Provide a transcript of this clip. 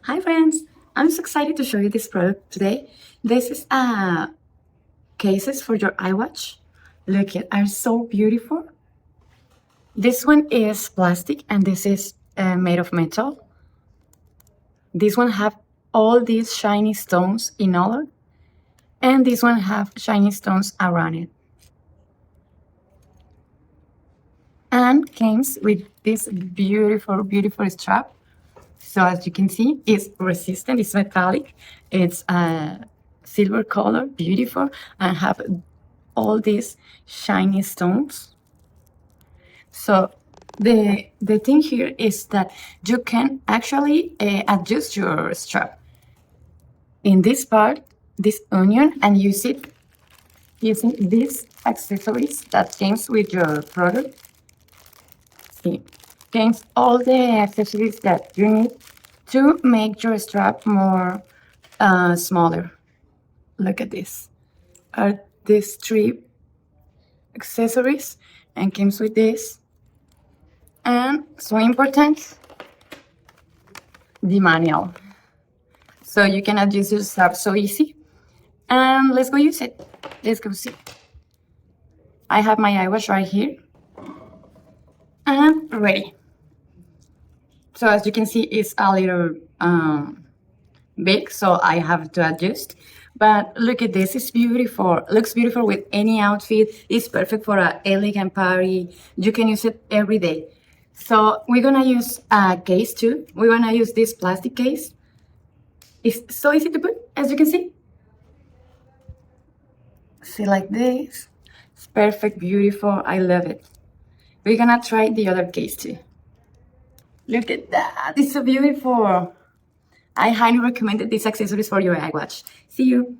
Hi friends, I'm so excited to show you this product today. This is cases for your iWatch. Look, it are so beautiful. This one is plastic and this is made of metal. This one have all these shiny stones in all, and this one have shiny stones around it. And comes with this beautiful strap. So as you can see, it's resistant, it's metallic, it's silver color, beautiful, and have all these shiny stones. So the thing here is that you can actually adjust your strap in this part, this onion, and use it using these accessories that comes with your product. See, comes all the accessories that you need to make your strap more smaller. Look at this. Are these three accessories and comes with this. And so important, the manual. So you can adjust your strap so easy. And let's go use it. Let's go see. I have my iWatch right here. And ready. So as you can see, it's a little big, so I have to adjust. But look at this, it's beautiful. Looks beautiful with any outfit. It's perfect for an elegant party. You can use it every day. So we're gonna use a case too. We're gonna use this plastic case. It's so easy to put, as you can see. See, like this. It's perfect, beautiful. I love it. We're gonna try the other case too. Look at that, it's so beautiful. I highly recommend these accessories for your iWatch. See you.